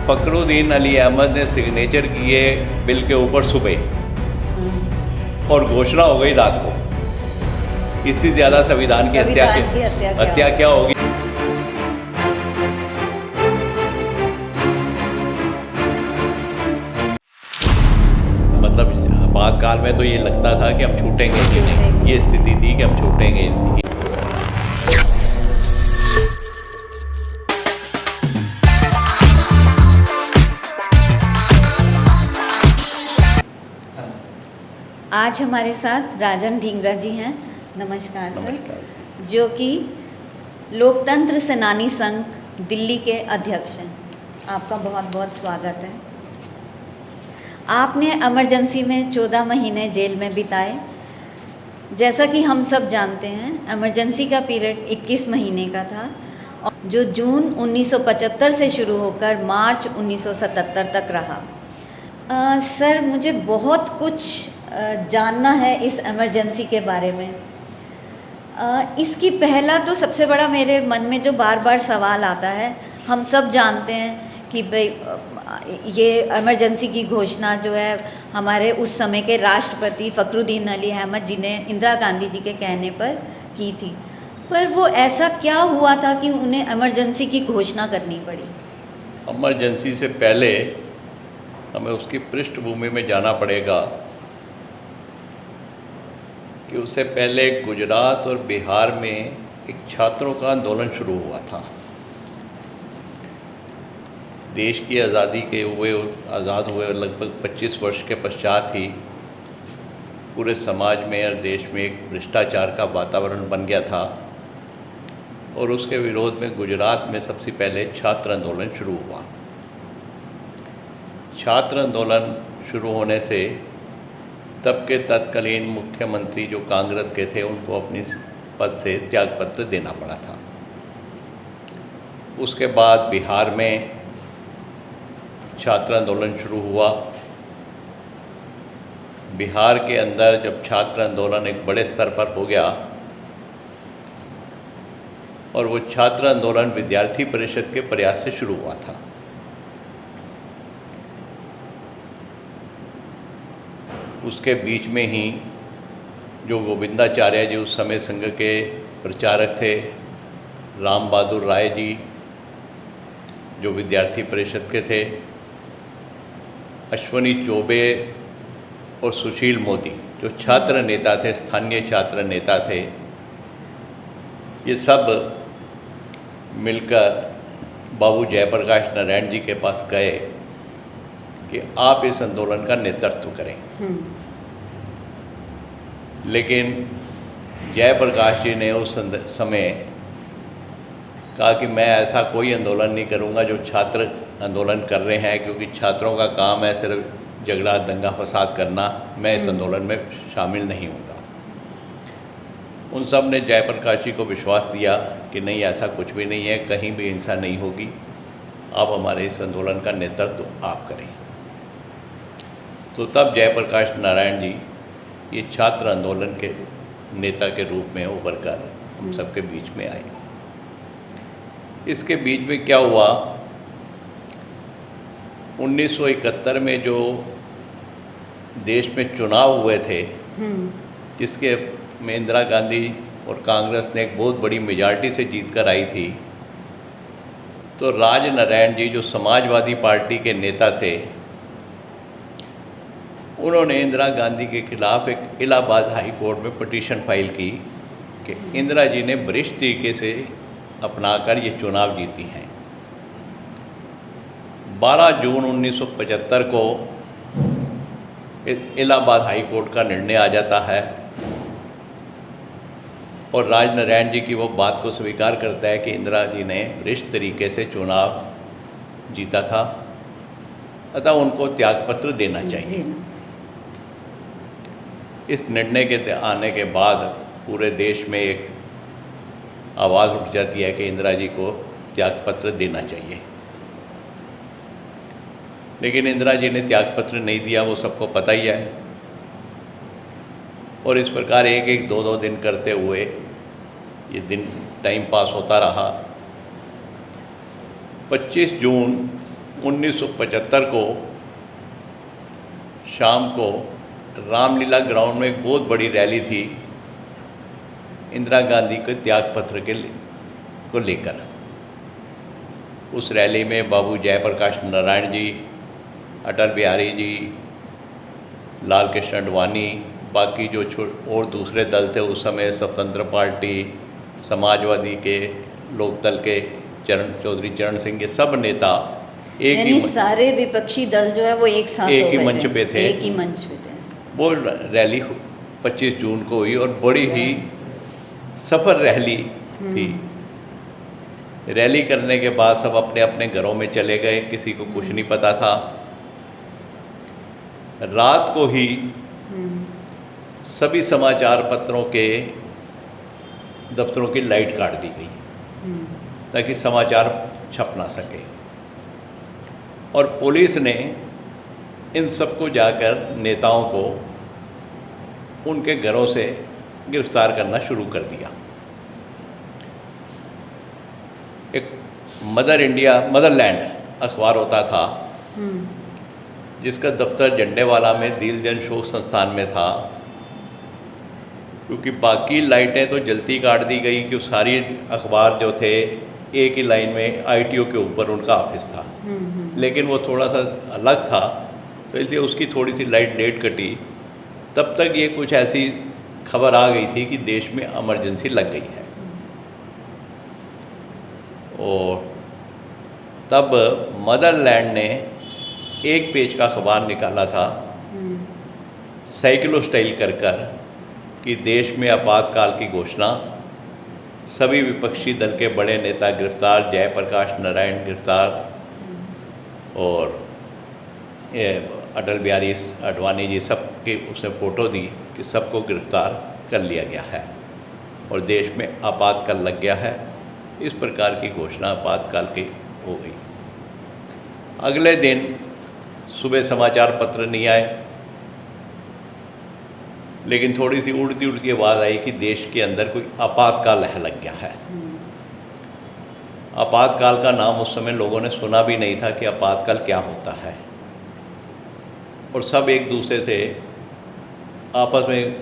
फखरुद्दीन अली अहमद ने सिग्नेचर किए बिल के ऊपर सुबह और घोषणा हो गई रात को। इससे ज़्यादा संविधान की हत्या क्या होगी? मतलब आपातकाल में तो ये लगता था कि हम छूटेंगे कि नहीं, ये स्थिति थी कि हम छूटेंगे नहीं। आज हमारे साथ राजन ढींगरा जी हैं। नमस्कार सर। जो कि लोकतंत्र सेनानी संघ दिल्ली के अध्यक्ष हैं। आपका बहुत बहुत स्वागत है। आपने इमरजेंसी में 14 महीने जेल में बिताए। जैसा कि हम सब जानते हैं, इमरजेंसी का पीरियड 21 महीने का था, जो जून 1975 से शुरू होकर मार्च 1977 तक रहा। सर, मुझे बहुत कुछ जानना है इस इमरजेंसी के बारे में। इसकी पहला तो सबसे बड़ा मेरे मन में जो बार बार सवाल आता है, हम सब जानते हैं कि भाई ये इमरजेंसी की घोषणा जो है हमारे उस समय के राष्ट्रपति फखरुद्दीन अली अहमद जी ने इंदिरा गांधी जी के कहने पर की थी। पर वो ऐसा क्या हुआ था कि उन्हें इमरजेंसी की घोषणा करनी पड़ी? इमरजेंसी से पहले हमें उसकी पृष्ठभूमि में जाना पड़ेगा कि उससे पहले गुजरात और बिहार में एक छात्रों का आंदोलन शुरू हुआ था। देश की आज़ादी के आज़ाद हुए लगभग 25 वर्ष के पश्चात ही पूरे समाज में और देश में एक भ्रष्टाचार का वातावरण बन गया था और उसके विरोध में गुजरात में सबसे पहले छात्र आंदोलन शुरू हुआ। छात्र आंदोलन शुरू होने से तब के तत्कालीन मुख्यमंत्री जो कांग्रेस के थे, उनको अपनी पद से त्यागपत्र देना पड़ा था। उसके बाद बिहार में छात्र आंदोलन शुरू हुआ। बिहार के अंदर जब छात्र आंदोलन एक बड़े स्तर पर हो गया और वो छात्र आंदोलन विद्यार्थी परिषद के प्रयास से शुरू हुआ था। उसके बीच में ही जो गोविंदाचार्य जी उस समय संघ के प्रचारक थे, राम बहादुर राय जी जो विद्यार्थी परिषद के थे, अश्वनी चौबे और सुशील मोदी जो छात्र नेता थे, स्थानीय छात्र नेता थे, ये सब मिलकर बाबू जयप्रकाश नारायण जी के पास गए कि आप इस आंदोलन का नेतृत्व करें। लेकिन जयप्रकाश जी ने उस समय कहा कि मैं ऐसा कोई आंदोलन नहीं करूंगा जो छात्र आंदोलन कर रहे हैं, क्योंकि छात्रों का काम है सिर्फ झगड़ा दंगा फसाद करना, मैं इस आंदोलन में शामिल नहीं होऊंगा। उन सब ने जयप्रकाश जी को विश्वास दिया कि नहीं, ऐसा कुछ भी नहीं है, कहीं भी हिंसा नहीं होगी, आप हमारे इस आंदोलन का नेतृत्व आप करें। तो तब जयप्रकाश नारायण जी ये छात्र आंदोलन के नेता के रूप में उभर कर हम सबके बीच में आए। इसके बीच में क्या हुआ, 1971 में जो देश में चुनाव हुए थे, जिसके में इंदिरा गांधी और कांग्रेस ने एक बहुत बड़ी मेजॉरिटी से जीत कर आई थी, तो राजनारायण जी जो समाजवादी पार्टी के नेता थे, उन्होंने इंदिरा गांधी के खिलाफ एक इलाहाबाद हाई कोर्ट में पिटीशन फाइल की कि इंदिरा जी ने वरिष्ठ तरीके से अपनाकर ये चुनाव जीती हैं। 12 जून 1975 को इलाहाबाद हाई कोर्ट का निर्णय आ जाता है और राजनारायण जी की वो बात को स्वीकार करता है कि इंदिरा जी ने वरिष्ठ तरीके से चुनाव जीता था, अतः उनको त्यागपत्र देना चाहिए। इस निर्णय के आने के बाद पूरे देश में एक आवाज़ उठ जाती है कि इंदिरा जी को त्यागपत्र देना चाहिए। लेकिन इंदिरा जी ने त्यागपत्र नहीं दिया, वो सबको पता ही है। और इस प्रकार एक एक दो दो दिन करते हुए ये दिन टाइम पास होता रहा। 25 जून 1975 को शाम को रामलीला ग्राउंड में एक बहुत बड़ी रैली थी इंदिरा गांधी के त्याग पत्र को लेकर। उस रैली में बाबू जयप्रकाश नारायण जी, अटल बिहारी जी, लाल कृष्ण आडवाणी, बाकी जो और दूसरे दल थे उस समय, स्वतंत्र पार्टी, समाजवादी के, लोकदल के चौधरी चरण सिंह, ये सब नेता एक ही सारे विपक्षी दल जो है वो एक साथ एक ही मंच पे थे। एक ही मंच पे थे। वो रैली 25 जून को हुई और बड़ी ही सफल रैली थी। रैली करने के बाद सब अपने अपने घरों में चले गए, किसी को कुछ नहीं पता था। रात को ही सभी समाचार पत्रों के दफ्तरों की लाइट काट दी गई ताकि समाचार छप ना सके, और पुलिस ने इन सबको जाकर नेताओं को उनके घरों से गिरफ्तार करना शुरू कर दिया। एक मदरलैंड अखबार होता था जिसका दफ्तर झंडेवाला में दीनदयाल शोक संस्थान में था, क्योंकि बाकी लाइटें तो जल्दी काट दी गई कि सारी अखबार जो थे एक ही लाइन में ITO के ऊपर उनका ऑफिस था, लेकिन वो थोड़ा सा अलग था तो इसलिए उसकी थोड़ी सी लाइट लेट कटी। तब तक ये कुछ ऐसी खबर आ गई थी कि देश में इमरजेंसी लग गई है, और तब मदरलैंड ने एक पेज का अखबार निकाला था साइक्लो स्टाइल कर कि देश में आपातकाल की घोषणा, सभी विपक्षी दल के बड़े नेता गिरफ्तार, जयप्रकाश नारायण गिरफ्तार, और अटल बिहारी आडवाणी जी सब की उसने फ़ोटो दी कि सबको गिरफ्तार कर लिया गया है और देश में आपातकाल लग गया है। इस प्रकार की घोषणा आपातकाल की हो गई। अगले दिन सुबह समाचार पत्र नहीं आए, लेकिन थोड़ी सी उड़ती उड़ती आवाज़ आई कि देश के अंदर कोई आपातकाल लग गया है। आपातकाल का नाम उस समय लोगों ने सुना भी नहीं था कि आपातकाल क्या होता है, और सब एक दूसरे से आपस में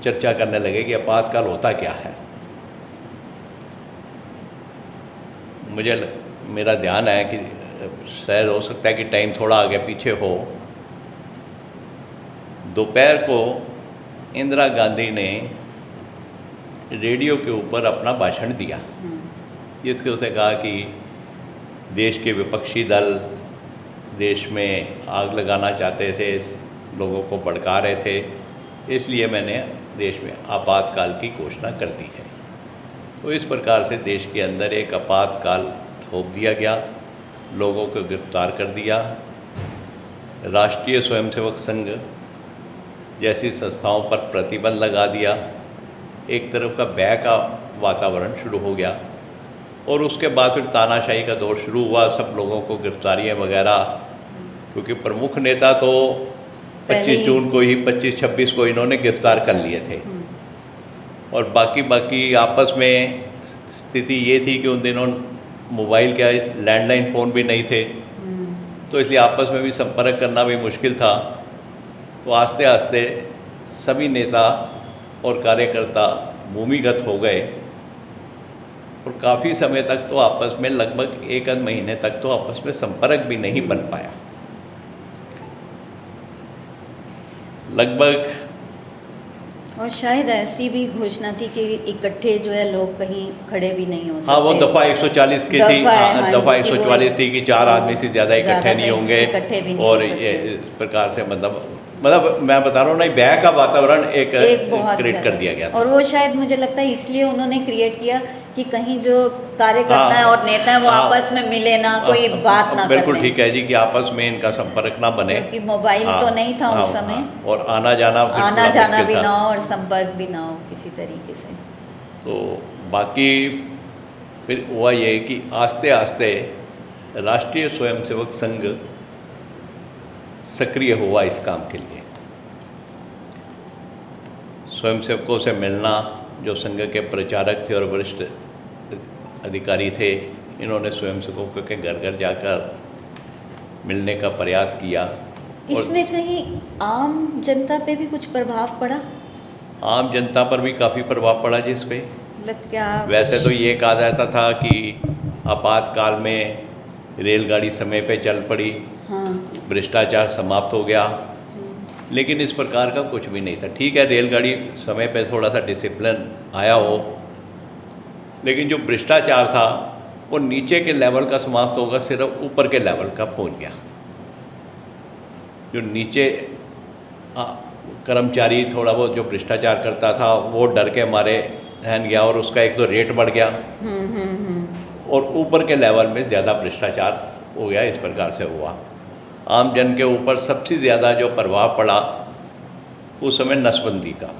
चर्चा करने लगे कि आपातकाल होता क्या है। मेरा ध्यान है कि शायद हो सकता है कि टाइम थोड़ा आगे पीछे हो। दोपहर को इंदिरा गांधी ने रेडियो के ऊपर अपना भाषण दिया, जिसके उसने कहा कि देश के विपक्षी दल देश में आग लगाना चाहते थे, लोगों को भड़का रहे थे, इसलिए मैंने देश में आपातकाल की घोषणा कर दी है। तो इस प्रकार से देश के अंदर एक आपातकाल थोप दिया गया, लोगों को गिरफ्तार कर दिया। राष्ट्रीय स्वयंसेवक संघ जैसी संस्थाओं पर प्रतिबंध लगा दिया। एक तरफ का भय का वातावरण शुरू हो गया, और उसके बाद फिर तानाशाही का दौर शुरू हुआ। सब लोगों को गिरफ्तारियाँ वगैरह, क्योंकि प्रमुख नेता तो 25 जून को ही 25-26 को इन्होंने गिरफ्तार कर लिए थे, और बाकी आपस में स्थिति ये थी कि उन दिनों मोबाइल क्या लैंडलाइन फ़ोन भी नहीं थे, तो इसलिए आपस में भी संपर्क करना भी मुश्किल था। तो आस्ते आस्ते सभी नेता और कार्यकर्ता भूमिगत हो गए, और काफ़ी समय तक तो आपस में लगभग 1 महीने तक तो आपस में संपर्क भी नहीं बन पाया। लगभग, और शायद ऐसी भी घोषणा थी कि इकट्ठे जो है लोग कहीं खड़े भी नहीं हो सकते। हाँ, वो दफ़ा 140 की थी। दफ़ा 144 थी कि 4 आदमी से ज़्यादा इकट्ठे नहीं होंगे, और ये इस प्रकार से मतलब मैं बता रहा हूँ ना, भय का वातावरण एक क्रिएट कर दिया गया था। और वो शायद मुझे लगता है इसलिए उन्होंने क्रिएट किया कि कहीं जो कार्यकर्ता है और नेता है वो आपस में मिले ना, कोई बात ना करें। बिल्कुल ठीक है जी, कि आपस में इनका संपर्क ना बने, क्योंकि मोबाइल तो नहीं था उस समय, और आना जाना भी ना हो और संपर्क भी ना हो किसी तरीके से। तो बाकी फिर हुआ ये कि आस्ते आस्ते राष्ट्रीय स्वयंसेवक संघ सक्रिय हुआ इस काम के लिए। स्वयंसेवकों से मिलना, जो संघ के प्रचारक थे और वरिष्ठ अधिकारी थे, इन्होंने स्वयंसेवकों के घर घर जाकर मिलने का प्रयास किया। और इसमें कहीं आम जनता पे भी कुछ प्रभाव पड़ा? आम जनता पर भी काफ़ी प्रभाव पड़ा जिस पे। मतलब क्या वैसे कुछ? तो ये कहा जाता था कि आपातकाल में रेलगाड़ी समय पे चल पड़ी, हाँ। भ्रष्टाचार समाप्त हो गया, लेकिन इस प्रकार का कुछ भी नहीं था। ठीक है, रेलगाड़ी समय पे थोड़ा सा डिसिप्लिन आया हो, लेकिन जो भ्रष्टाचार था वो नीचे के लेवल का समाप्त होगा, सिर्फ ऊपर के लेवल का पहुंच गया। जो नीचे कर्मचारी थोड़ा बहुत जो भ्रष्टाचार करता था वो डर के मारे रहन गया, और उसका एक तो रेट बढ़ गया, और ऊपर के लेवल में ज़्यादा भ्रष्टाचार हो गया। इस प्रकार से हुआ। आम जन के ऊपर सबसे ज़्यादा जो प्रभाव पड़ा उस समय नसबंदी का।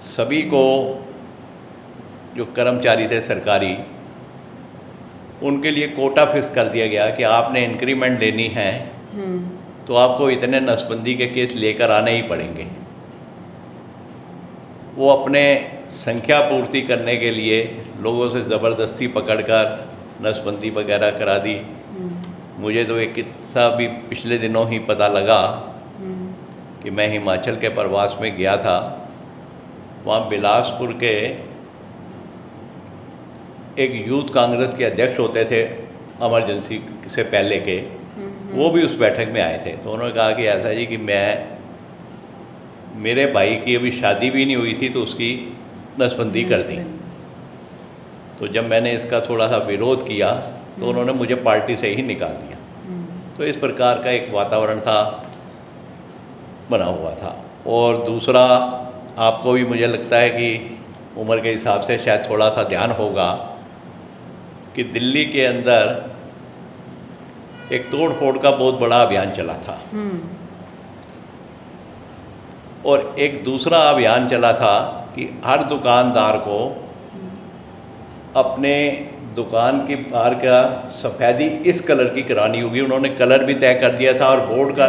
सभी को जो कर्मचारी थे सरकारी, उनके लिए कोटा फिक्स कर दिया गया कि आपने इंक्रीमेंट लेनी है तो आपको इतने नसबंदी के केस लेकर आने ही पड़ेंगे। वो अपने संख्या पूर्ति करने के लिए लोगों से ज़बरदस्ती पकड़कर नसबंदी वगैरह करा दी। मुझे तो एक किस्सा भी पिछले दिनों ही पता लगा कि मैं हिमाचल के प्रवास में गया था। वहाँ बिलासपुर के एक यूथ कांग्रेस के अध्यक्ष होते थे इमरजेंसी से पहले के, वो भी उस बैठक में आए थे। तो उन्होंने कहा कि ऐसा जी कि मेरे भाई की अभी शादी भी नहीं हुई थी तो उसकी नसबंदी कर दी। तो जब मैंने इसका थोड़ा सा विरोध किया तो उन्होंने मुझे पार्टी से ही निकाल दिया। तो इस प्रकार का एक वातावरण था, बना हुआ था। और दूसरा, आपको भी मुझे लगता है कि उम्र के हिसाब से शायद थोड़ा सा ध्यान होगा कि दिल्ली के अंदर एक तोड़ फोड़ का बहुत बड़ा अभियान चला था, और एक दूसरा अभियान चला था कि हर दुकानदार को अपने दुकान की बाहर का सफ़ेदी इस कलर की करानी होगी। उन्होंने कलर भी तय कर दिया था और बोर्ड का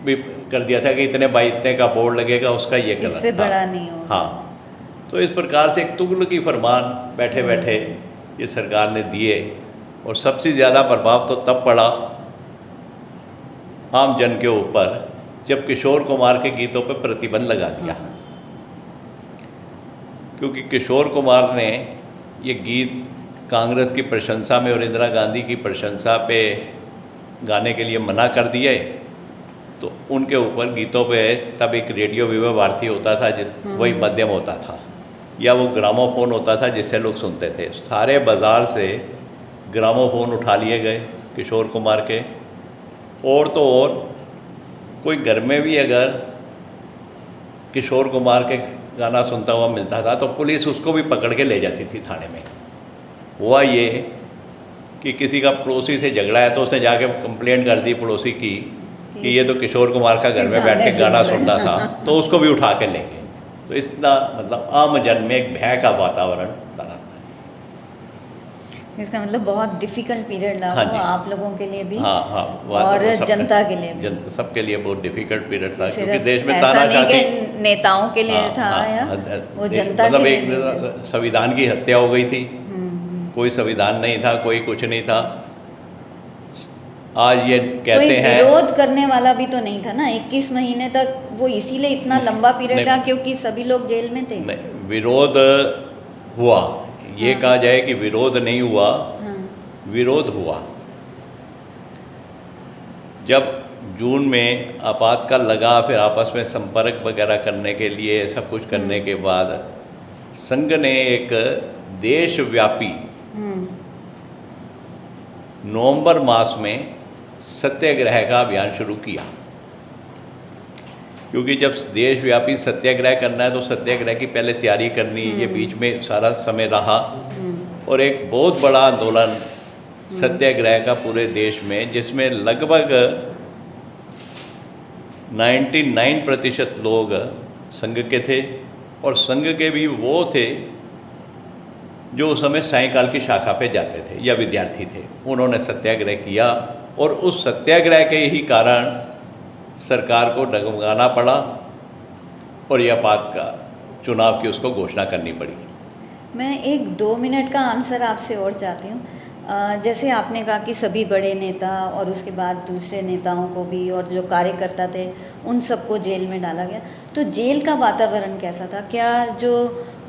भी कर दिया था कि इतने बाई इतने का बोर्ड लगेगा, उसका ये कलर इससे था। बड़ा नहीं होगा। हाँ, तो इस प्रकार से एक तुगलकी फरमान बैठे बैठे ये सरकार ने दिए, और सबसे ज़्यादा प्रभाव तो तब पड़ा आम जन के ऊपर जब किशोर कुमार के गीतों पर प्रतिबंध लगा दिया। क्योंकि किशोर कुमार ने ये गीत कांग्रेस की प्रशंसा में और इंदिरा गांधी की प्रशंसा पे गाने के लिए मना कर दिए, तो उनके ऊपर गीतों पे तब एक रेडियो विवा भारती होता था वही माध्यम होता था, या वो ग्रामोफोन होता था जिससे लोग सुनते थे। सारे बाज़ार से ग्रामोफोन उठा लिए गए किशोर कुमार के। और तो और कोई घर में भी अगर किशोर कुमार के गाना सुनता हुआ मिलता था तो पुलिस उसको भी पकड़ के ले जाती थी थाने में। हुआ ये कि किसी का पड़ोसी से झगड़ा है तो उसने जाके कंप्लेंट कर दी पड़ोसी की कि ये तो किशोर कुमार का घर में बैठ के गाना सुनना था, तो उसको भी उठा के ले गए। तो इस तरह मतलब आम जन में एक भय का वातावरण सारा था। इसका मतलब बहुत डिफ़िकल्ट पीरियड रहा हाँ वो जी। आप लोगों के लिए भी, हाँ, और जनता के लिए भी। सबके लिए बहुत डिफ़िकल्ट पीरियड था, क्योंकि सिर्फ देश में ऐसा नहीं तानाशाही कि नेताओं के लिए था या वो जनता के मतलब लिए एक भी। संविधान की हत्या हो गई थी, कोई संविधान नहीं था, कोई कुछ नहीं था। आज ये कोई कहते हैं विरोध करने वाला भी तो नहीं था ना 21 महीने तक। वो इसीलिए इतना लंबा पीरियड रहा क्योंकि सभी लोग जेल में थे। विरोध हुआ, ये कहा जाए कि विरोध नहीं हुआ, विरोध हुआ। जब जून में आपातकाल लगा, फिर आपस में संपर्क वगैरह करने के लिए सब कुछ करने के बाद संघ ने एक देशव्यापी नवंबर मास में सत्याग्रह का अभियान शुरू किया। क्योंकि जब देशव्यापी सत्याग्रह करना है तो सत्याग्रह की पहले तैयारी करनी, ये बीच में सारा समय रहा। और एक बहुत बड़ा आंदोलन सत्याग्रह का पूरे देश में, जिसमें लगभग 99% लोग संघ के थे, और संघ के भी वो थे जो उस समय सायकाल की शाखा पे जाते थे या विद्यार्थी थे। उन्होंने सत्याग्रह किया, और उस सत्याग्रह के ही कारण सरकार को डगमगाना पड़ा, और यह बात का चुनाव की उसको घोषणा करनी पड़ी। मैं 1-2 मिनट का आंसर आपसे और चाहती हूँ। जैसे आपने कहा कि सभी बड़े नेता और उसके बाद दूसरे नेताओं को भी और जो कार्यकर्ता थे उन सबको जेल में डाला गया, तो जेल का वातावरण कैसा था? क्या जो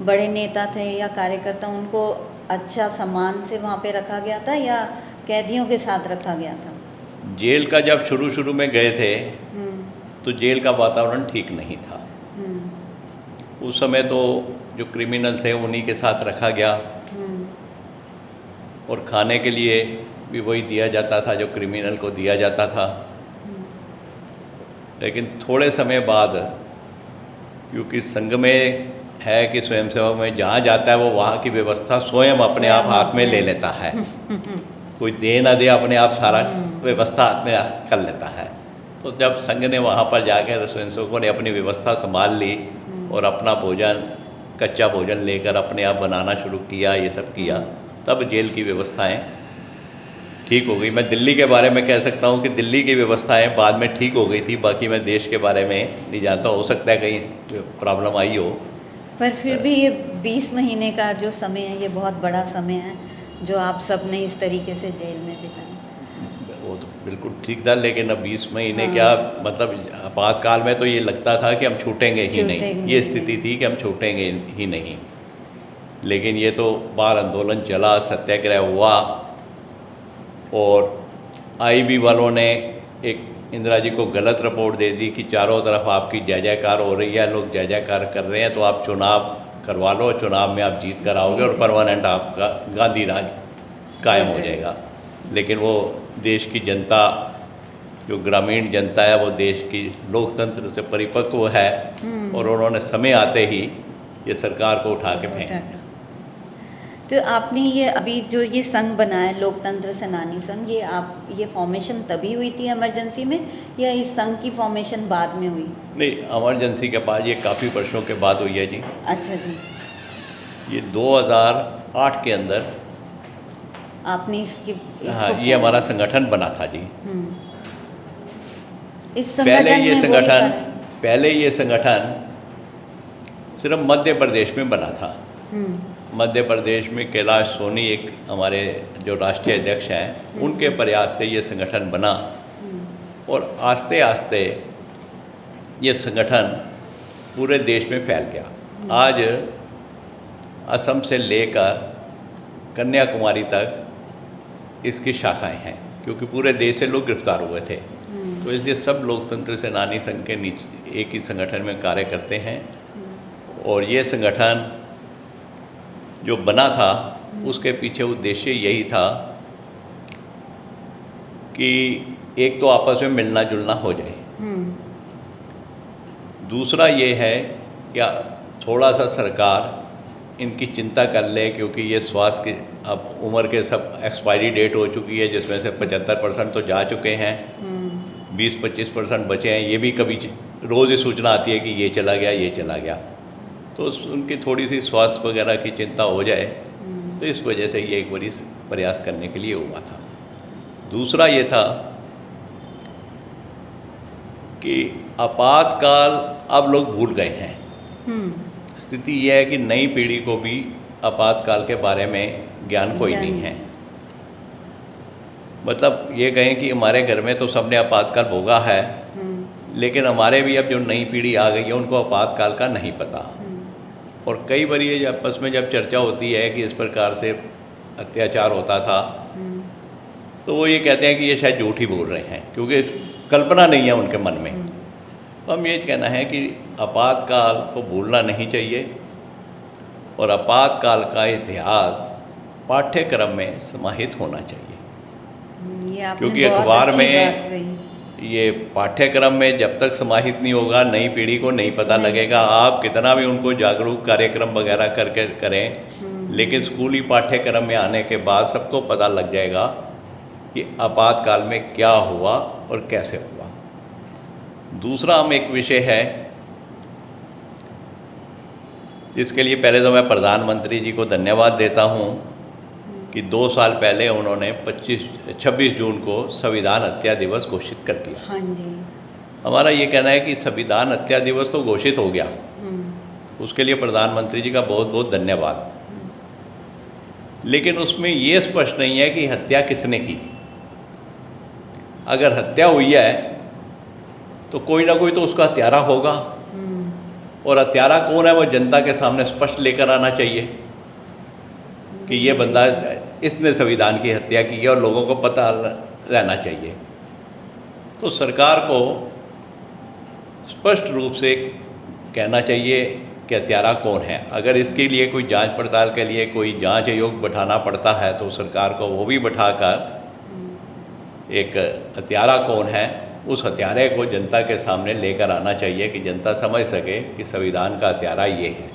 बड़े नेता थे या कार्यकर्ता उनको अच्छा सम्मान से वहाँ पे रखा गया था या कैदियों के साथ रखा गया था? जेल का जब शुरू शुरू में गए थे हम्म, तो जेल का वातावरण ठीक नहीं था। हम्म, उस समय तो जो क्रिमिनल थे उन्हीं के साथ रखा गया हम्म, और खाने के लिए भी वही दिया जाता था जो क्रिमिनल को दिया जाता था। लेकिन थोड़े समय बाद, क्योंकि संघ में है कि स्वयंसेवक में जहाँ जाता है वो वहाँ की व्यवस्था स्वयं अपने आप हाथ में ले लेता है, कोई दे ना दे अपने आप सारा व्यवस्था हाथ में कर लेता है। तो जब संघ ने वहाँ पर जाकर स्वयंसेवकों ने अपनी व्यवस्था संभाल ली और अपना भोजन, कच्चा भोजन लेकर अपने आप बनाना शुरू किया, ये सब किया, तब जेल की व्यवस्थाएं ठीक हो गई। मैं दिल्ली के बारे में कह सकता हूँ कि दिल्ली की व्यवस्थाएं बाद में ठीक हो गई थी, बाकी मैं देश के बारे में नहीं जानता, हो सकता है कहीं प्रॉब्लम आई हो। पर फिर भी ये 20 महीने का जो समय है ये बहुत बड़ा समय है जो आप सब ने इस तरीके से जेल में बिताया। वो तो बिल्कुल ठीक था, लेकिन अब 20 महीने हाँ। क्या, मतलब आपातकाल में तो ये लगता था कि हम छूटेंगे ही नहीं, छूटेंगे ये ही स्थिति नहीं। थी कि हम छूटेंगे ही नहीं। लेकिन ये तो बार आंदोलन चला, सत्याग्रह हुआ और आईबी वालों ने एक इंदिरा जी को गलत रिपोर्ट दे दी कि चारों तरफ आपकी जय जयकार हो रही है, लोग जय जयकार कर रहे हैं, तो आप चुनाव करवा लो, चुनाव में आप जीत कर आओगे और परमानेंट आपका गांधी राज कायम हो जाएगा। लेकिन वो देश की जनता, जो ग्रामीण जनता है, वो देश की लोकतंत्र से परिपक्व है और उन्होंने समय आते ही ये सरकार को उठा के फेंक दिया। तो आपने ये अभी जो ये संघ बनाया लोकतंत्र सेनानी संघ, ये फॉर्मेशन तभी हुई थी इमरजेंसी में या इस संघ की फॉर्मेशन बाद में हुई? नहीं, इमरजेंसी के बाद ये काफ़ी वर्षों के बाद हुई है जी। अच्छा जी। ये 2008 के अंदर आपने इसको हाँ, ये हमारा संगठन बना था जी। इस संगठन में पहले ये संगठन सिर्फ मध्य प्रदेश में बना था। मध्य प्रदेश में कैलाश सोनी एक हमारे जो राष्ट्रीय अध्यक्ष हैं, उनके प्रयास से ये संगठन बना और आस्ते आस्ते ये संगठन पूरे देश में फैल गया। आज असम से लेकर कन्याकुमारी तक इसकी शाखाएं हैं, क्योंकि पूरे देश से लोग गिरफ्तार हुए थे। तो इसलिए सब लोकतंत्र सेनानी संघ के नीचे एक ही संगठन में कार्य करते हैं। और ये संगठन जो बना था उसके पीछे उद्देश्य यही था कि एक तो आपस में मिलना जुलना हो जाए, दूसरा ये है कि थोड़ा सा सरकार इनकी चिंता कर ले, क्योंकि ये स्वास्थ्य की अब उम्र के सब एक्सपायरी डेट हो चुकी है, जिसमें से 75% तो जा चुके हैं, 20-25% बचे हैं। ये भी कभी रोज़ ही सूचना आती है कि ये चला गया, ये चला गया, तो उनकी थोड़ी सी स्वास्थ्य वगैरह की चिंता हो जाए, तो इस वजह से ये एक बड़ी प्रयास करने के लिए हुआ था। दूसरा ये था कि आपातकाल अब लोग भूल गए हैं। स्थिति यह है कि नई पीढ़ी को भी आपातकाल के बारे में ज्ञान कोई नहीं है। मतलब ये कहें कि हमारे घर में तो सबने आपातकाल भोगा है, लेकिन हमारे भी अब जो नई पीढ़ी आ गई है उनको आपातकाल का नहीं पता। और कई बार ये आपस में जब चर्चा होती है कि इस प्रकार से अत्याचार होता था, तो वो ये कहते हैं कि ये शायद झूठ ही बोल रहे हैं, क्योंकि कल्पना नहीं है उनके मन में। तो हम ये कहना है कि आपातकाल को भूलना नहीं चाहिए और आपातकाल का इतिहास पाठ्यक्रम में समाहित होना चाहिए। क्योंकि अखबार में ये पाठ्यक्रम में जब तक समाहित नहीं होगा, नई पीढ़ी को नहीं पता लगेगा। आप कितना भी उनको जागरूक कार्यक्रम वगैरह करके करें, लेकिन स्कूली पाठ्यक्रम में आने के बाद सबको पता लग जाएगा कि आपातकाल में क्या हुआ और कैसे हुआ। दूसरा हम एक विषय है जिसके लिए पहले तो मैं प्रधानमंत्री जी को धन्यवाद देता हूँ कि 2 साल पहले उन्होंने 26 जून को संविधान हत्या दिवस घोषित कर दिया। हाँ जी। हमारा ये कहना है कि संविधान हत्या दिवस तो घोषित हो गया, उसके लिए प्रधानमंत्री जी का बहुत बहुत धन्यवाद। लेकिन उसमें ये स्पष्ट नहीं है कि हत्या किसने की। अगर हत्या हुई है तो कोई ना कोई तो उसका हत्यारा होगा, और हत्यारा कौन है वो जनता के सामने स्पष्ट लेकर आना चाहिए कि ये बंदा, इसने संविधान की हत्या की है, और लोगों को पता रहना चाहिए। तो सरकार को स्पष्ट रूप से कहना चाहिए कि हत्यारा कौन है। अगर इसके लिए कोई जांच पड़ताल के लिए कोई जांच आयोग बैठाना पड़ता है तो सरकार को वो भी बैठाकर एक हत्यारा कौन है उस हत्यारे को जनता के सामने लेकर आना चाहिए कि जनता समझ सके कि संविधान का हत्यारा ये है।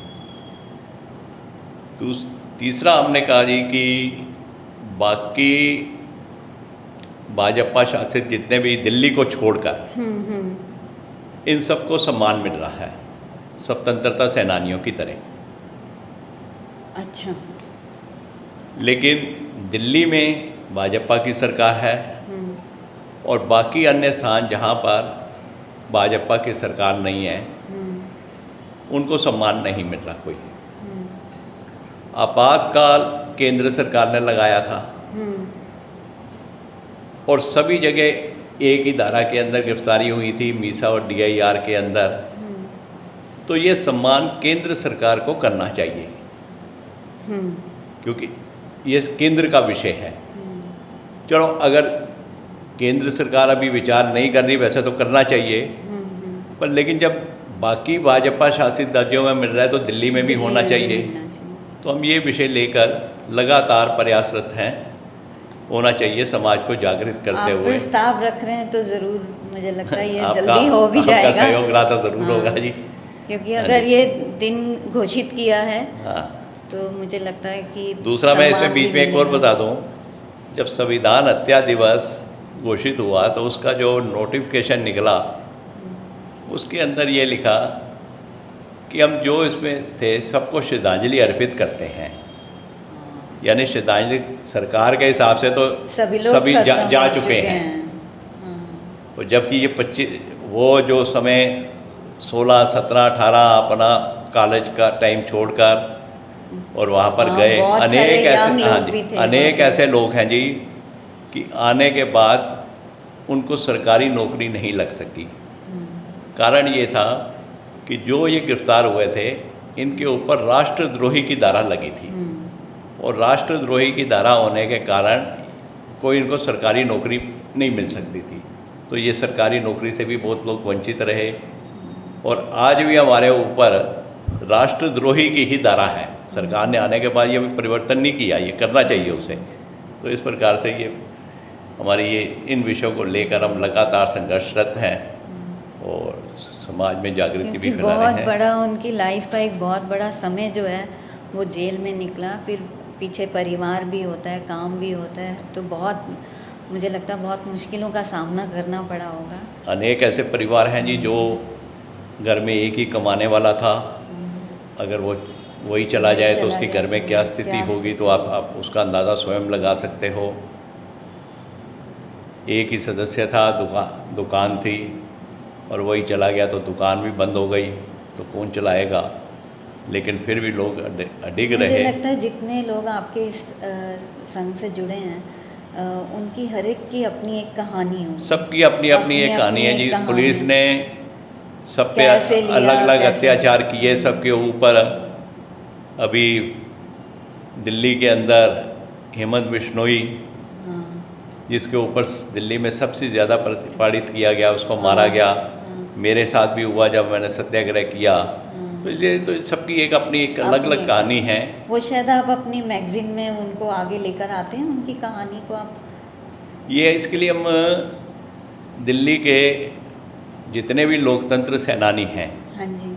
तो तीसरा हमने कहा जी कि बाकी भाजपा शासित जितने भी दिल्ली को छोड़कर इन सबको सम्मान मिल रहा है स्वतंत्रता सेनानियों की तरह। अच्छा। लेकिन दिल्ली में भाजपा की सरकार है और बाकी अन्य स्थान जहाँ पर भाजपा की सरकार नहीं है उनको सम्मान नहीं मिल रहा कोई। आपातकाल केंद्र सरकार ने लगाया था और सभी जगह एक ही धारा के अंदर गिरफ्तारी हुई थी, मीसा और DIR के अंदर। तो ये सम्मान केंद्र सरकार को करना चाहिए क्योंकि ये केंद्र का विषय है। चलो अगर केंद्र सरकार अभी विचार नहीं कर रही, वैसे तो करना चाहिए, पर लेकिन जब बाकी भाजपा शासित राज्यों में मिल रहा है तो दिल्ली में भी होना चाहिए। तो हम ये विषय लेकर लगातार प्रयासरत हैं, होना चाहिए समाज को जागृत करते हुए। प्रस्ताव रख रहे हैं तो ज़रूर मुझे लगता है ये जल्दी हो भी जाएगा। आपका सहयोग रहा तो ज़रूर होगा जी, क्योंकि अगर ये दिन घोषित किया है हाँ। तो मुझे लगता है कि दूसरा मैं इसमें बीच में एक और बता दूं, जब संविधान हत्या दिवस घोषित हुआ तो उसका जो नोटिफिकेशन निकला उसके अंदर ये लिखा कि हम जो इसमें थे सबको श्रद्धांजलि अर्पित करते हैं। यानी श्रद्धांजलि सरकार के हिसाब से तो सभी जा चुके हैं। और जबकि ये 25 वो जो समय 16, 17, 18 अपना कॉलेज का टाइम छोड़कर और वहाँ पर गए, अनेक ऐसे, हाँ जी, अनेक ऐसे लोग हैं जी कि आने के बाद उनको सरकारी नौकरी नहीं लग सकी। कारण ये था कि जो ये गिरफ्तार हुए थे इनके ऊपर राष्ट्रद्रोही की धारा लगी थी और राष्ट्रद्रोही की धारा होने के कारण कोई इनको सरकारी नौकरी नहीं मिल सकती थी। तो ये सरकारी नौकरी से भी बहुत लोग वंचित रहे और आज भी हमारे ऊपर राष्ट्रद्रोही की ही धारा है। सरकार ने आने के बाद ये परिवर्तन नहीं किया, ये करना चाहिए उसे। तो इस प्रकार से ये हमारी ये इन विषयों को लेकर हम लगातार संघर्षरत हैं और समाज में जागृति भी फैला रहे हैं। बहुत बड़ा उनकी लाइफ का एक बहुत बड़ा समय जो है वो जेल में निकला, फिर पीछे परिवार भी होता है, काम भी होता है, तो बहुत मुझे लगता है बहुत मुश्किलों का सामना करना पड़ा होगा। अनेक ऐसे परिवार हैं जी जो घर में एक ही कमाने वाला था, अगर वही चला जाए तो उसके घर में क्या स्थिति होगी, तो आप उसका अंदाज़ा स्वयं लगा सकते हो। एक ही सदस्य था, दुकान थी और वही चला गया तो दुकान भी बंद हो गई, तो कौन चलाएगा। लेकिन फिर भी लोग अडिग रहे। मुझे लगता है जितने लोग आपके इस संघ से जुड़े हैं उनकी हर एक की अपनी एक कहानी हो, सबकी अपनी अपनी एक कहानी है जी। पुलिस ने सब पे अलग अलग अत्याचार किए सबके ऊपर। अभी दिल्ली के अंदर हेमंत बिश्नोई जिसके ऊपर दिल्ली में सबसे ज़्यादा प्रतिपादित किया गया, उसको मारा गया। मेरे साथ भी हुआ जब मैंने सत्याग्रह किया। तो ये तो सबकी एक अपनी एक अलग अलग कहानी है। वो शायद आप अपनी मैगजीन में उनको आगे लेकर आते हैं, उनकी कहानी को आप? ये इसके लिए हम दिल्ली के जितने भी लोकतंत्र सेनानी हैं, हाँ जी,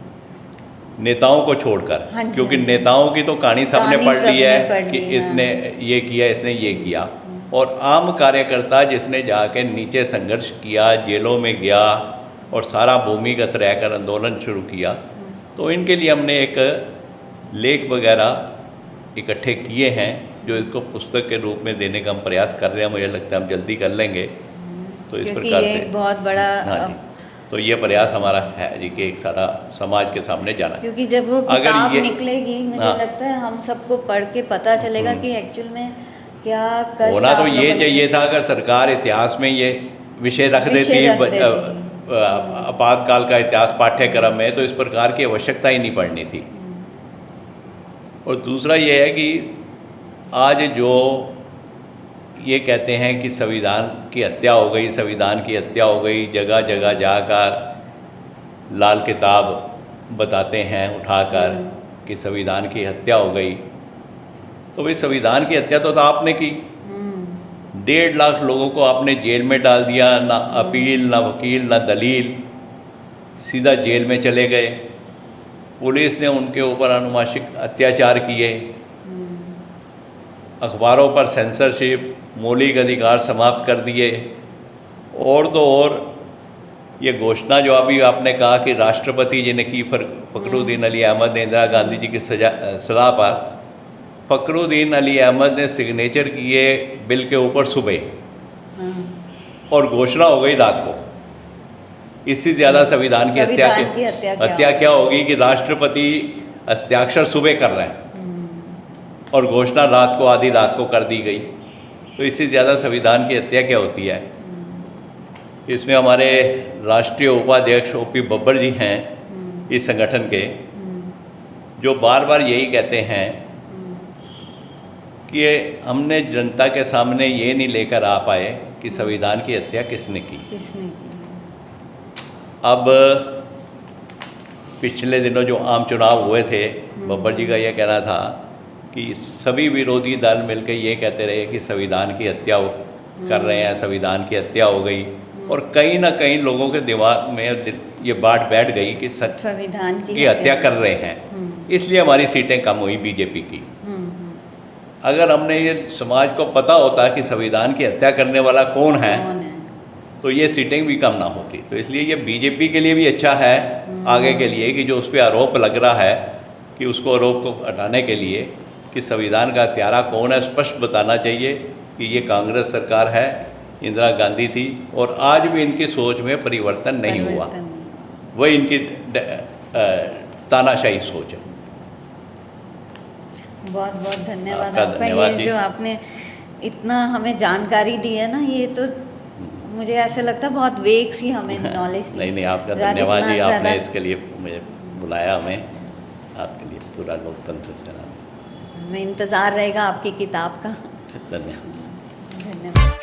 नेताओं को छोड़कर, हाँ जी, क्योंकि हाँ जी, नेताओं की तो कहानी सबने पढ़ ली है कि इसने ये किया, इसने ये किया, और आम कार्यकर्ता जिसने जाके नीचे संघर्ष किया, जेलों में गया और सारा भूमिगत रहकर आंदोलन शुरू किया, तो इनके लिए हमने एक लेख वगैरह इकट्ठे किए हैं जो इसको पुस्तक के रूप में देने का हम प्रयास कर रहे हैं। मुझे लगता है हम जल्दी कर लेंगे। तो इस प्रकार से एक बहुत बड़ा तो ये प्रयास हमारा है जी कि एक सारा समाज के सामने जाना। क्योंकि जब वो अगर किताब ये निकलेगी मुझे हाँ। लगता है हम सबको पढ़ के पता चलेगा कि एक्चुअल में क्या कष्ट होना तो आप ये लोगों ने- चाहिए था, अगर सरकार इतिहास में ये विषय रख विषय देती रख देती। आपातकाल का इतिहास पाठ्यक्रम में, तो इस प्रकार की आवश्यकता ही नहीं पड़नी थी। और दूसरा ये है कि आज जो ये कहते हैं कि संविधान की हत्या हो गई, संविधान की हत्या हो गई, जगह जगह जाकर लाल किताब बताते हैं उठाकर कि संविधान की हत्या हो गई। तो भाई संविधान की हत्या तो आपने की, 1.5 लाख लोगों को आपने जेल में डाल दिया, ना अपील ना वकील ना दलील, सीधा जेल में चले गए। पुलिस ने उनके ऊपर अनुमानिक अत्याचार किए, अखबारों पर सेंसरशिप, मौलिक अधिकार समाप्त कर दिए। और तो और ये घोषणा जो अभी आपने कहा कि राष्ट्रपति जी ने की फखरुद्दीन अली अहमद ने इंदिरा गांधी जी की सलाह पर, फखरुद्दीन अली अहमद ने सिग्नेचर किए बिल के ऊपर सुबह और घोषणा हो गई रात को। इससे ज़्यादा संविधान की हत्या क्या होगी कि राष्ट्रपति हस्ताक्षर सुबह कर रहे हैं और घोषणा रात को, आधी रात को कर दी गई। तो इससे ज़्यादा संविधान की हत्या क्या होती है। इसमें हमारे राष्ट्रीय उपाध्यक्ष ओपी बब्बर जी हैं इस संगठन के, जो बार बार यही कहते हैं कि हमने जनता के सामने ये नहीं लेकर आ पाए कि संविधान की हत्या किसने की। अब पिछले दिनों जो आम चुनाव हुए थे, बब्बर जी का यह कहना था कि सभी विरोधी दल मिलकर ये कहते रहे कि संविधान की हत्या कर रहे हैं, संविधान की हत्या हो गई। और कहीं ना कहीं लोगों के दिमाग में ये बात बैठ गई कि संविधान की हत्या कर रहे हैं, इसलिए हमारी सीटें कम हुई बीजेपी की। अगर हमने ये समाज को पता होता कि संविधान की हत्या करने वाला कौन है, तो ये सीटें भी कम ना होती। तो इसलिए ये बीजेपी के लिए भी अच्छा है आगे के लिए कि जो उस पर आरोप लग रहा है कि उसको आरोप को हटाने के लिए कि संविधान का हत्यारा कौन है स्पष्ट बताना चाहिए कि ये कांग्रेस सरकार है, इंदिरा गांधी थी। और आज भी इनकी सोच में परिवर्तन नहीं हुआ, वही इनकी तानाशाही सोच है। बहुत बहुत धन्यवाद आपका। ये जो आपने इतना हमें जानकारी दी है ना, ये तो मुझे ऐसे लगता है बहुत वेग सी हमें नॉलेज दी। नहीं आपका धन्यवाद जी, आपने इसके लिए मुझे बुलाया, हमें आपके लिए पूरा लोकतंत्र सेना में। हमें इंतज़ार रहेगा आपकी किताब का। धन्यवाद। धन्यवाद।